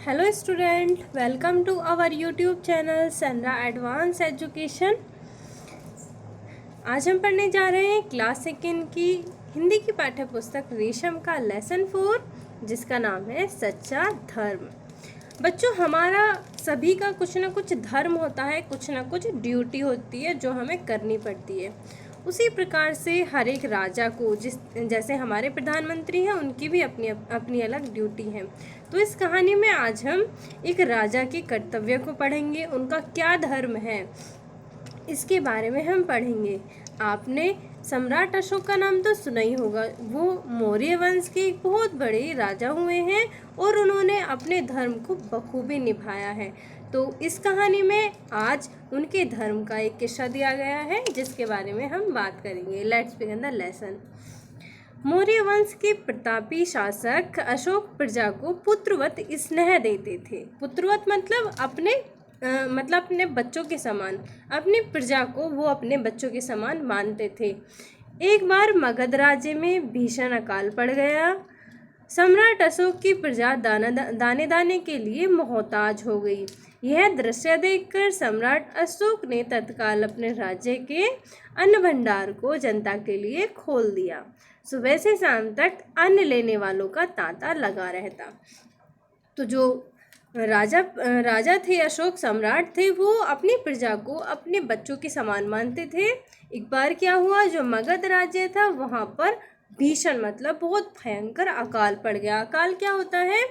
Hello student, welcome to our YouTube channel सनरा advance education. आज हम पढ़ने जा रहे हैं क्लास सेकेंड की हिंदी की पाठ्य पुस्तक रेशम का लेसन 4, जिसका नाम है सच्चा धर्म। बच्चों, हमारा सभी का कुछ ना कुछ धर्म होता है, कुछ ना कुछ ड्यूटी होती है जो हमें करनी पड़ती है। उसी प्रकार से हर एक राजा को जैसे हमारे प्रधानमंत्री हैं, उनकी भी अपनी अपनी अलग ड्यूटी है। तो इस कहानी में आज हम एक राजा के कर्तव्य को पढ़ेंगे, उनका क्या धर्म है इसके बारे में हम पढ़ेंगे। आपने सम्राट अशोक का नाम तो सुना ही होगा। वो मौर्य वंश के एक बहुत बड़े राजा हुए हैं और उन्होंने अपने धर्म को बखूबी निभाया है। तो इस कहानी में आज उनके धर्म का एक किस्सा दिया गया है, जिसके बारे में हम बात करेंगे। Let's begin the lesson. Maurya वंश के प्रतापी शासक अशोक प्रजा को पुत्रवत स्नेह देते थे। पुत्रवत मतलब अपने बच्चों के समान, अपनी प्रजा को वो अपने बच्चों के समान मानते थे। एक बार मगध राज्य में भीषण अकाल पड़ गया। सम्राट अशोक की प्रजा दाने दाने के लिए मोहताज हो गई। यह दृश्य देखकर सम्राट अशोक ने तत्काल अपने राज्य के अन्न भंडार को जनता के लिए खोल दिया। सुबह से शाम तक अन्न लेने वालों का तांता लगा रहता। तो जो राजा थे, अशोक सम्राट थे, वो अपनी प्रजा को अपने बच्चों के समान मानते थे। एक बार क्या हुआ, जो मगध राज्य था वहाँ पर भीषण मतलब बहुत भयंकर अकाल पड़ गया। अकाल क्या होता है?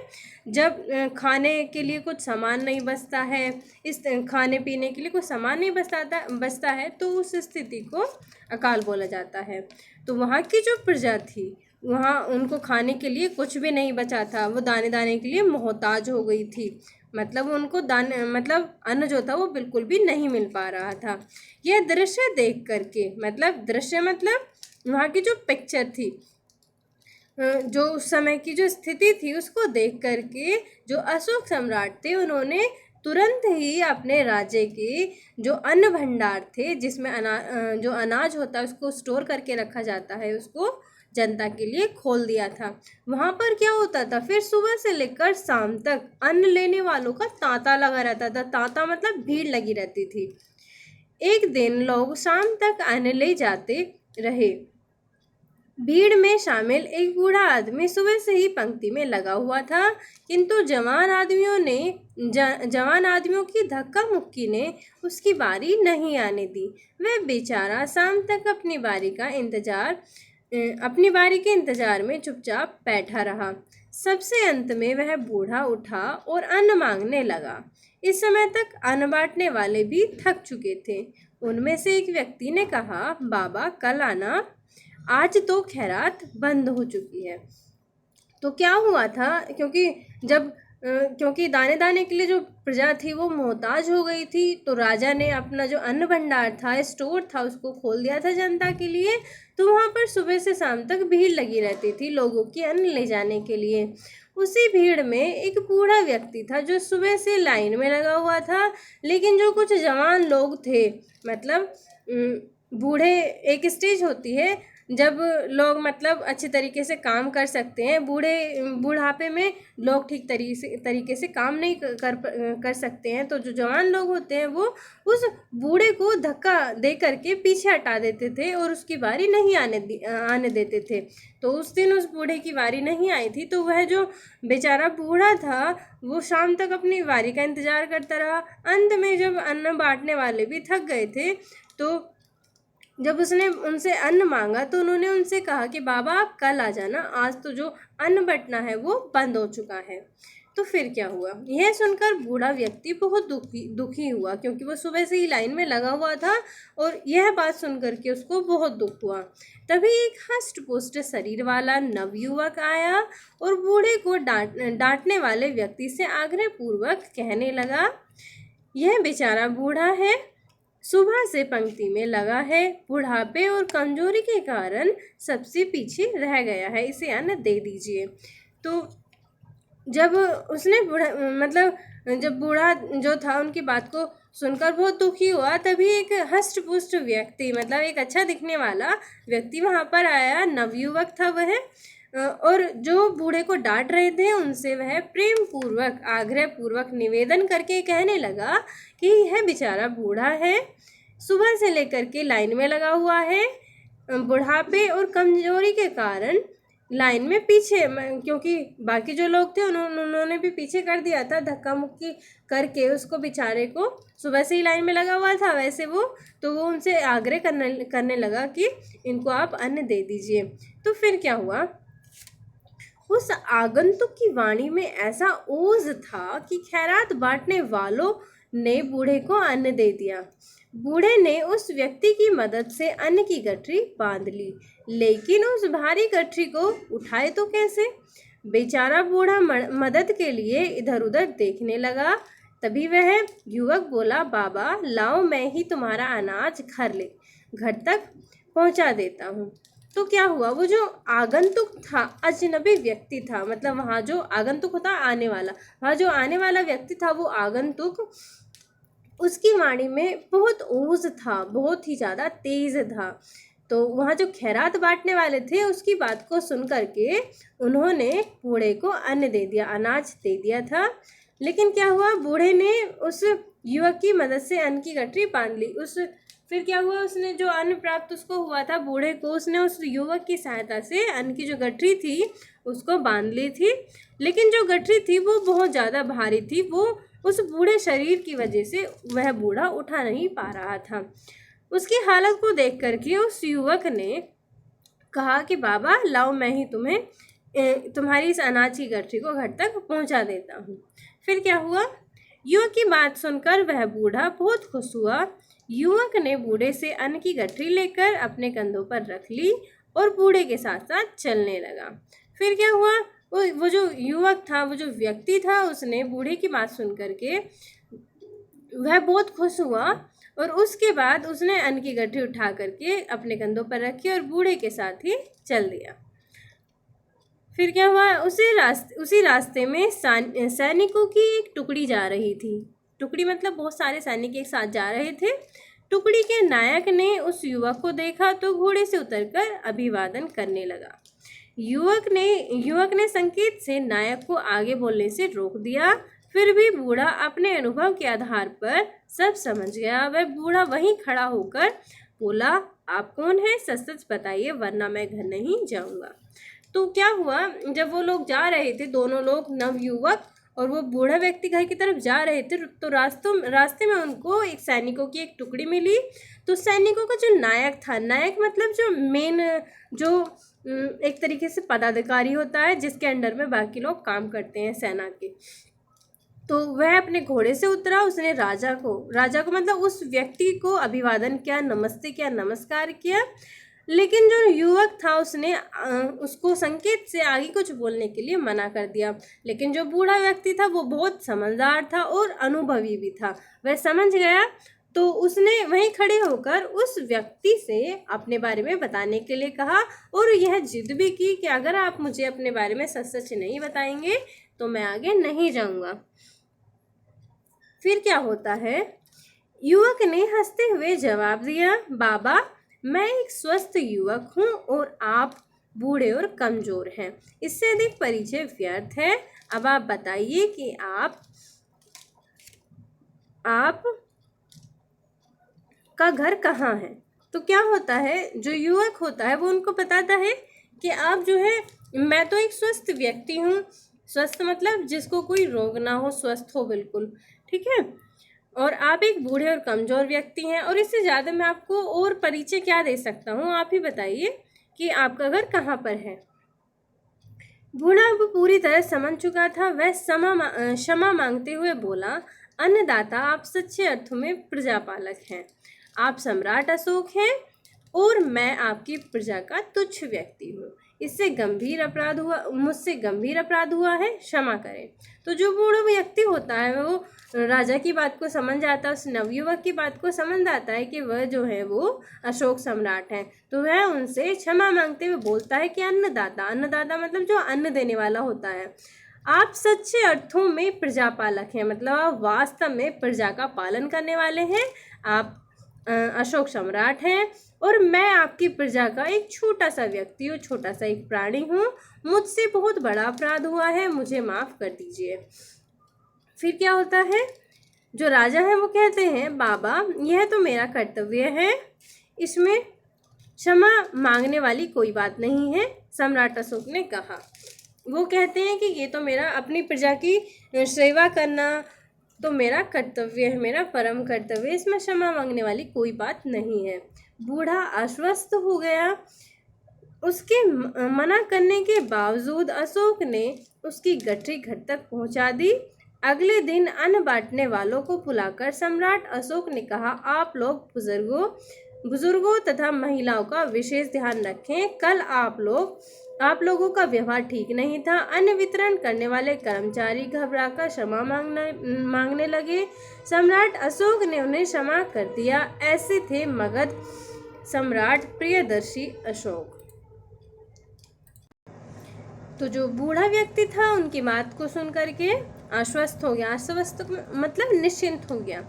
जब खाने के लिए कुछ सामान नहीं बचता है, इस खाने पीने के लिए कुछ सामान नहीं बचता है, तो उस स्थिति को अकाल बोला जाता है। तो वहाँ की जो प्रजा थी, वहाँ उनको खाने के लिए कुछ भी नहीं बचा था। वो दाने दाने के लिए मोहताज हो गई थी। मतलब उनको अन्न जो था वो बिल्कुल भी नहीं मिल पा रहा था। यह दृश्य देख करके दृश्य वहाँ की जो पिक्चर थी, जो उस समय की जो स्थिति थी, उसको देख करके जो अशोक सम्राट थे, उन्होंने तुरंत ही अपने राज्य के जो अन्न भंडार थे, जिसमें जो अनाज होता है उसको स्टोर करके रखा जाता है, उसको जनता के लिए खोल दिया था। वहाँ पर क्या होता था, फिर सुबह से लेकर शाम तक अन्न लेने वालों का तांता लगा रहता था। तांता मतलब भीड़ लगी रहती थी। एक दिन लोग शाम तक अन्न ले जाते रहे। भीड़ में शामिल एक बूढ़ा आदमी सुबह से ही पंक्ति में लगा हुआ था, किंतु जवान आदमियों की धक्का मुक्की ने उसकी बारी नहीं आने दी। वह बेचारा शाम तक अपनी बारी के इंतजार में चुपचाप बैठा रहा। सबसे अंत में वह बूढ़ा उठा और अन्न मांगने लगा। इस समय तक अन्न बांटने वाले भी थक चुके थे। उनमें से एक व्यक्ति ने कहा, बाबा कल आना, आज तो खैरात बंद हो चुकी है। तो क्या हुआ था, क्योंकि दाने दाने के लिए जो प्रजा थी वो मोहताज हो गई थी, तो राजा ने अपना जो अन्न भंडार था, स्टोर था, उसको खोल दिया था जनता के लिए। तो वहाँ पर सुबह से शाम तक भीड़ लगी रहती थी लोगों की अन्न ले जाने के लिए। उसी भीड़ में एक बूढ़ा व्यक्ति था जो सुबह से लाइन में लगा हुआ था, लेकिन जो कुछ जवान लोग थे, बूढ़े, एक स्टेज होती है जब लोग अच्छे तरीके से काम कर सकते हैं। बुढ़ापे में लोग ठीक तरीके से काम नहीं कर सकते हैं, तो जो जवान लोग होते हैं वो उस बूढ़े को धक्का दे करके पीछे हटा देते थे और उसकी बारी नहीं आने देते थे। तो उस दिन उस बूढ़े की बारी नहीं आई थी, तो वह जो बेचारा बूढ़ा था वो शाम तक अपनी बारी का इंतजार करता रहा। अंत में जब अन्न बांटने वाले भी थक गए थे, तो जब उसने उनसे अन्न मांगा तो उन्होंने उनसे कहा कि बाबा आप कल आ जाना, आज तो जो अन्न बंटना है वो बंद हो चुका है। तो फिर क्या हुआ, यह सुनकर बूढ़ा व्यक्ति बहुत दुखी हुआ, क्योंकि वो सुबह से ही लाइन में लगा हुआ था और यह बात सुनकर के उसको बहुत दुख हुआ। तभी एक हष्ट पुष्ट शरीर वाला नवयुवक आया और बूढ़े को डांटने वाले व्यक्ति से आग्रहपूर्वक कहने लगा, यह बेचारा बूढ़ा है, सुबह से पंक्ति में लगा है, बुढ़ापे और कमजोरी के कारण सबसे पीछे रह गया है, इसे अन्न दे दीजिए। तो जब बूढ़ा जो था उनकी बात को सुनकर बहुत दुखी हुआ, तभी एक हष्ट पुष्ट व्यक्ति एक अच्छा दिखने वाला व्यक्ति वहाँ पर आया। नवयुवक था वह। और जो बूढ़े को डांट रहे थे उनसे वह प्रेम पूर्वक आग्रह पूर्वक निवेदन करके कहने लगा कि यह बेचारा बूढ़ा है, सुबह से लेकर के लाइन में लगा हुआ है, बुढ़ापे और कमजोरी के कारण लाइन में पीछे, क्योंकि बाकी जो लोग थे उन्होंने भी पीछे कर दिया था, धक्का मुक्की करके उसको बेचारे को, सुबह से ही लाइन में लगा हुआ था वैसे वो उनसे आग्रह करने लगा कि इनको आप अन्न दे दीजिए। तो फिर क्या हुआ, उस आगंतुक की वाणी में ऐसा ओज था कि खैरात बांटने वालों ने बूढ़े को अन्न दे दिया। बूढ़े ने उस व्यक्ति की मदद से अन्न की गठरी बांध ली, लेकिन उस भारी गठरी को उठाए तो कैसे? बेचारा बूढ़ा मदद के लिए इधर उधर देखने लगा। तभी वह युवक बोला, बाबा लाओ, मैं ही तुम्हारा अनाज घर तक पहुंचा देता हूँ। तो क्या हुआ, वो जो आगंतुक था, अजनबी व्यक्ति था, मतलब वहाँ जो आगंतुक होता आने वाला, वहाँ जो आने वाला व्यक्ति था वो आगंतुक, उसकी वाणी में बहुत ओज था, बहुत ही ज़्यादा तेज था। तो वहाँ जो खैरात बांटने वाले थे उसकी बात को सुन करके उन्होंने बूढ़े को अन्न दे दिया, अनाज दे दिया था। लेकिन क्या हुआ, बूढ़े ने उस युवक की मदद से अन्न की गठरी बांध ली। फिर क्या हुआ, उसने जो अन्न प्राप्त उसको हुआ था बूढ़े को, उसने उस युवक की सहायता से अन्न की जो गठरी थी उसको बांध ली थी। लेकिन जो गठरी थी वो बहुत ज़्यादा भारी थी, वो उस बूढ़े शरीर की वजह से वह बूढ़ा उठा नहीं पा रहा था। उसकी हालत को देख करके उस युवक ने कहा कि बाबा लाओ, मैं ही तुम्हारी इस अनाज की गठरी को घर तक पहुंचा देता हूँ। फिर क्या हुआ, युवक की बात सुनकर वह बूढ़ा बहुत खुश हुआ। युवक ने बूढ़े से अन्न की गठरी लेकर अपने कंधों पर रख ली और बूढ़े के साथ साथ चलने लगा। फिर क्या हुआ, वो जो युवक था, वो जो व्यक्ति था, उसने बूढ़े की बात सुन करके वह बहुत खुश हुआ और उसके बाद उसने अन्न की गठरी उठा करके अपने कंधों पर रखी और बूढ़े के साथ ही चल दिया। फिर क्या हुआ, उसी रास्ते में सैनिकों की एक टुकड़ी जा रही थी। टुकड़ी मतलब बहुत सारे सैनिक एक साथ जा रहे थे। टुकड़ी के नायक ने उस युवक को देखा तो घोड़े से उतरकर अभिवादन करने लगा। युवक ने संकेत से नायक को आगे बोलने से रोक दिया। फिर भी बूढ़ा अपने अनुभव के आधार पर सब समझ गया। वह बूढ़ा वहीं खड़ा होकर बोला, आप कौन हैं? सच सच बताइए वरना मैं घर नहीं जाऊंगा। तो क्या हुआ, जब वो लोग जा रहे थे, दोनों लोग, नवयुवक और वो बूढ़ा व्यक्ति घर की तरफ जा रहे थे, तो रास्ते में उनको एक सैनिकों की एक टुकड़ी मिली। तो सैनिकों का जो नायक था, नायक मतलब जो मेन, जो एक तरीके से पदाधिकारी होता है जिसके अंडर में बाकी लोग काम करते हैं सेना के, तो वह अपने घोड़े से उतरा। उसने राजा को मतलब उस व्यक्ति को अभिवादन किया, नमस्ते किया, नमस्कार किया। लेकिन जो युवक था उसने उसको संकेत से आगे कुछ बोलने के लिए मना कर दिया। लेकिन जो बूढ़ा व्यक्ति था वो बहुत समझदार था और अनुभवी भी था, वह समझ गया। तो उसने वहीं खड़े होकर उस व्यक्ति से अपने बारे में बताने के लिए कहा और यह जिद भी की कि अगर आप मुझे अपने बारे में सच सच नहीं बताएंगे तो मैं आगे नहीं जाऊंगा। फिर क्या होता है, युवक ने हंसते हुए जवाब दिया, बाबा मैं एक स्वस्थ युवक हूँ और आप बूढ़े और कमजोर हैं, इससे अधिक परिचय व्यर्थ है। अब आप बताइए कि आप का घर कहाँ है। तो क्या होता है, जो युवक होता है वो उनको बताता है कि आप जो है, मैं तो एक स्वस्थ व्यक्ति हूँ। स्वस्थ मतलब जिसको कोई रोग ना हो, स्वस्थ हो बिल्कुल, ठीक है। और आप एक बूढ़े और कमज़ोर व्यक्ति हैं और इससे ज़्यादा मैं आपको और परिचय क्या दे सकता हूँ, आप ही बताइए कि आपका घर कहाँ पर है। बूढ़ा अब पूरी तरह समझ चुका था। वह क्षमा मांगते हुए बोला, अन्नदाता आप सच्चे अर्थों में प्रजापालक हैं। आप सम्राट अशोक हैं और मैं आपकी प्रजा का तुच्छ व्यक्ति हूँ। मुझसे गंभीर अपराध हुआ है, क्षमा करें। तो जो बूढ़ा व्यक्ति होता है वो राजा की बात को समझ जाता है, उस नवयुवक की बात को समझ आता है कि वह जो है वो अशोक सम्राट है। तो वह उनसे क्षमा मांगते हुए बोलता है कि अन्नदाता मतलब जो अन्न देने वाला होता है, आप सच्चे अर्थों में प्रजापालक हैं, मतलब आप वास्तव में प्रजा का पालन करने वाले हैं। आप अशोक सम्राट हैं और मैं आपकी प्रजा का एक छोटा सा व्यक्ति हूँ, छोटा सा एक प्राणी हूँ। मुझसे बहुत बड़ा अपराध हुआ है, मुझे माफ़ कर दीजिए। फिर क्या होता है, जो राजा है वो कहते हैं बाबा यह तो मेरा कर्तव्य है, इसमें क्षमा मांगने वाली कोई बात नहीं है। सम्राट अशोक ने कहा, वो कहते हैं कि ये तो मेरा अपनी प्रजा की सेवा करना तो मेरा कर्तव्य है, मेरा परम कर्तव्य है, इसमें क्षमा मांगने वाली कोई बात नहीं है। बूढ़ा आश्वस्त हो गया। उसके मना करने के बावजूद अशोक ने उसकी गठरी घर तक पहुंचा दी। अगले दिन अन्न बांटने वालों को बुलाकर सम्राट अशोक ने कहा, आप लोग बुजुर्गों तथा महिलाओं का विशेष ध्यान रखें। कल आप लोगों का व्यवहार ठीक नहीं था। अन्न वितरण करने वाले कर्मचारी घबराकर क्षमा मांगने लगे। सम्राट अशोक ने उन्हें क्षमा कर दिया। ऐसे थे मगध सम्राट प्रियदर्शी अशोक। तो जो बूढ़ा व्यक्ति था उनकी बात को सुन करके आश्वस्त हो गया। आश्वस्त मतलब निश्चिंत हो गया।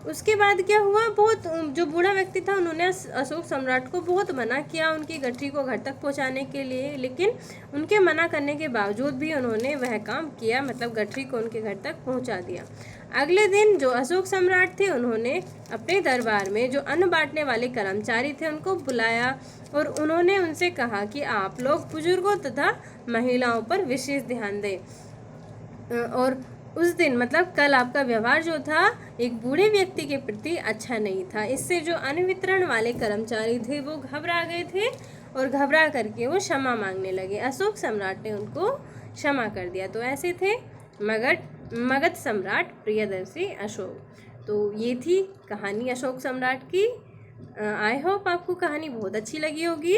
उसके बाद क्या हुआ, बहुत जो बूढ़ा व्यक्ति था उन्होंने अशोक सम्राट को बहुत मना किया उनकी गठरी को घर तक पहुंचाने के लिए, लेकिन उनके मना करने के बावजूद भी उन्होंने वह काम किया, मतलब गठरी को उनके घर तक पहुंचा दिया। अगले दिन जो अशोक सम्राट थे उन्होंने अपने दरबार में जो अन्न बांटने वाले कर्मचारी थे उनको बुलाया और उन्होंने उनसे कहा कि आप लोग बुजुर्गों तथा महिलाओं पर विशेष ध्यान दें और उस दिन मतलब कल आपका व्यवहार जो था एक बूढ़े व्यक्ति के प्रति अच्छा नहीं था। इससे जो अन्न वितरण वाले कर्मचारी थे वो घबरा गए थे और घबरा करके वो क्षमा मांगने लगे। अशोक सम्राट ने उनको क्षमा कर दिया। तो ऐसे थे मगध सम्राट प्रियदर्शी अशोक। तो ये थी कहानी अशोक सम्राट की। आई होप आपको कहानी बहुत अच्छी लगी होगी।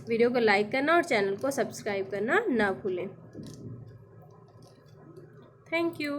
वीडियो को लाइक करना और चैनल को सब्सक्राइब करना ना भूलें। Thank you.